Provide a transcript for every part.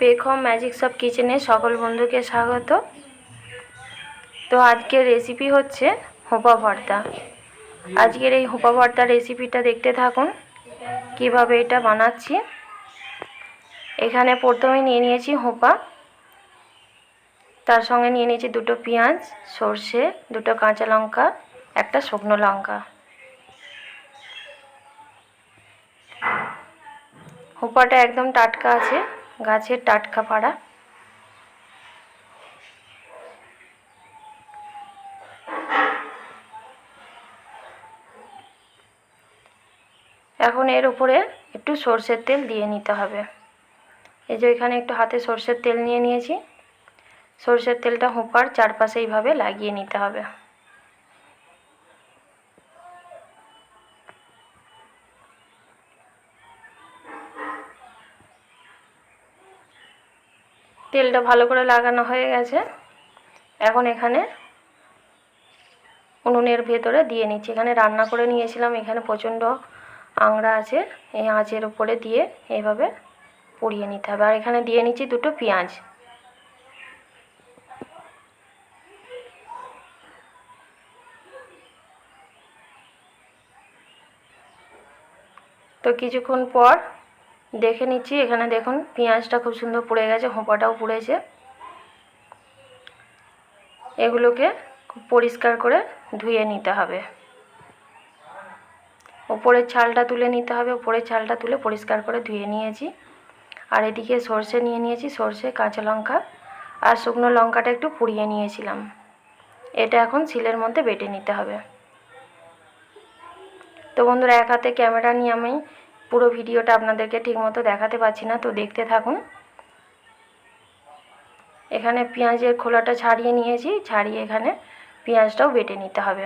পেক home magic shop কিচেনে সকল বন্ধুকে স্বাগত। তো আজকের রেসিপি হচ্ছে হোপা ভর্তা। আজকের এই হোপা ভর্তা রেসিপিটা দেখতে থাকুন কিভাবে এটা বানাচ্ছি। এখানে প্রথমে নিয়ে নিয়েছি হোপা, তার সঙ্গে নিয়ে নিয়েছি দুটো পেঁয়াজ, সর্ষে, দুটো কাঁচা লঙ্কা, একটা শুকনো লঙ্কা। হোপাটা একদম টাটকা আছে, গাছের টাটকা পাড়া। এখন এর উপরে একটু সর্ষের তেল দিয়ে নিতে হবে। এই যে এখানে একটু হাতে সর্ষের তেল নিয়ে নিয়েছি। সর্ষের তেলটা হোপার চারপাশে এইভাবে লাগিয়ে নিতে হবে। তেলটা ভালো করে লাগানো হয়ে গেছে। এখন এখানে উনুনের ভেতরে দিয়ে নিচ্ছি। এখানে রান্না করে নিয়েছিলাম, এখানে প্রচণ্ড আংড়া আছে, এই আঁচের উপরে দিয়ে এইভাবে পুড়িয়ে নিতে হবে। আর এখানে দিয়ে নিচ্ছি দুটো পেঁয়াজ। তো কিছুক্ষণ পর দেখে নিচ্ছি, এখানে দেখুন পেঁয়াজটা খুব সুন্দর পুড়ে গেছে, হোপাটাও পুড়েছে। এগুলোকে খুব পরিষ্কার করে ধুয়ে নিতে হবে। উপরের ছালটা তুলে নিতে হবে। উপরের ছালটা তুলে পরিষ্কার করে ধুয়ে নিয়েছি। আর এদিকে সর্ষে নিয়ে নিয়েছি, সর্ষে, কাঁচা লঙ্কা আর শুকনো লঙ্কাটা একটু পুড়িয়ে নিয়েছিলাম। এটা এখন শিলের মধ্যে বেটে নিতে হবে। তো বন্ধুরা, এক হাতে ক্যামেরা নিয়ে আমি পুরো ভিডিওটা আপনাদেরকে ঠিকমতো দেখাতে পারছি না, তো দেখতে থাকুন। এখানে পেঁয়াজের খোলাটা ছাড়িয়ে নিয়েছি, ছাড়িয়ে এখানে পেঁয়াজটাও বেটে নিতে হবে।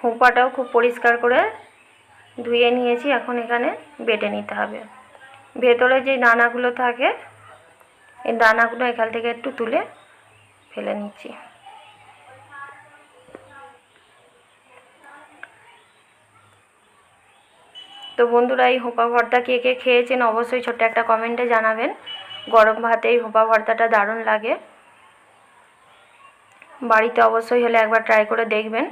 হোপাটাও খুব পরিষ্কার করে ধুয়ে নিয়েছি, এখন এখানে বেটে নিতে হবে। ভেতরে যে দানাগুলো থাকে, এই দানাগুলো এখান থেকে একটু তুলে ফেলে নিচ্ছি। তো বন্ধুরা, এই হোপা ভর্তা কে কে খেয়েছেন অবশ্যই ছোট্ট একটা কমেন্টে জানাবেন। গরম ভাতে এই হোপা ভর্তাটা দারুণ লাগে। বাড়িতে অবশ্যই হলে একবার ট্রাই করে দেখবেন।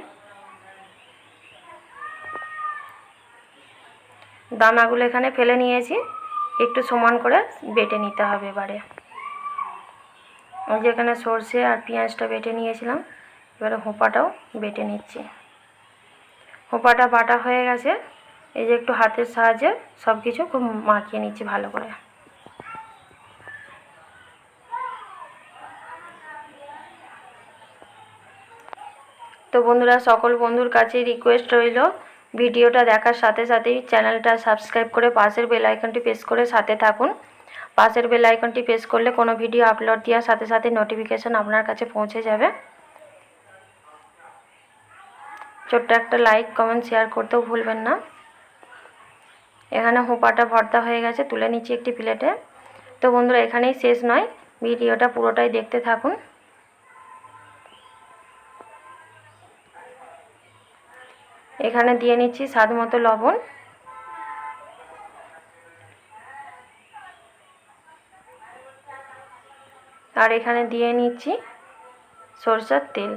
দানাগুলো এখানে ফেলে নিয়েছি, একটু সমান করে বেটে নিতে হবে। এবারে ওই যে এখানে সর্ষে আর পেঁয়াজটা বেটে নিয়েছিলাম, এবারে হোপাটাও বেটে নিচ্ছি। হোপাটা বাটা হয়ে গেছে। এই যে একটু হাতের সাহায্যে সব কিছু খুব মাখিয়ে নিচ্ছি ভালো করে। তো বন্ধুরা, সকল বন্ধুর কাছে রিকোয়েস্ট রইল, ভিডিওটা দেখার সাথে সাথেই চ্যানেলটা সাবস্ক্রাইব করে পাশের বেল আইকনটি প্রেস করে সাথে থাকুন। পাশের বেল আইকনটি প্রেস করলে কোনো ভিডিও আপলোড দেওয়ার সাথে সাথে নোটিফিকেশন আপনার কাছে পৌঁছে যাবে। ছোট্ট একটা লাইক, কমেন্ট, শেয়ার করতেও ভুলবেন না। এখানে হোপাটা ভর্তা হয়ে গেছে, তুলে নিচ্ছি একটি প্লেটে। তো বন্ধুরা, এখানেই শেষ নয়, ভিডিওটা পুরোটাই দেখতে থাকুন। এখানে দিয়ে নিচ্ছি স্বাদ মতো লবণ। আর এখানে দিয়ে নিচ্ছি সরষের তেল।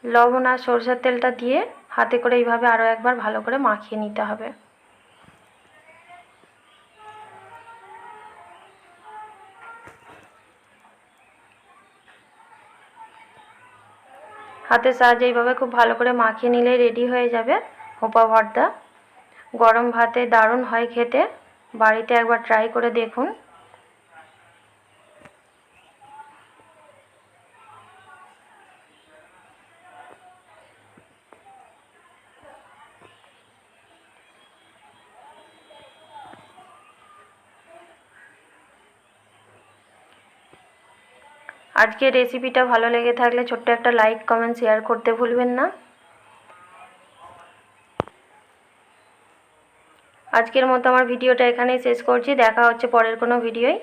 লবণ আর সরষের তেলটা দিয়ে হাতে করে এইভাবে আরও একবার ভালো করে মাখিয়ে নিতে হবে। হাতের সাহায্যে এইভাবে খুব ভালো করে মাখিয়ে নিলে রেডি হয়ে যাবে হোপা ভর্তা। গরম ভাতে দারুণ হয় খেতে, বাড়িতে একবার ট্রাই করে দেখুন। আজকের রেসিপিটা ভালো লেগে থাকলে ছোট্ট একটা লাইক, কমেন্ট, শেয়ার করতে ভুলবেন না। আজকের মতো আমার ভিডিওটা এখানেই শেষ করছি। দেখা হচ্ছে পরের কোনো ভিডিওয়।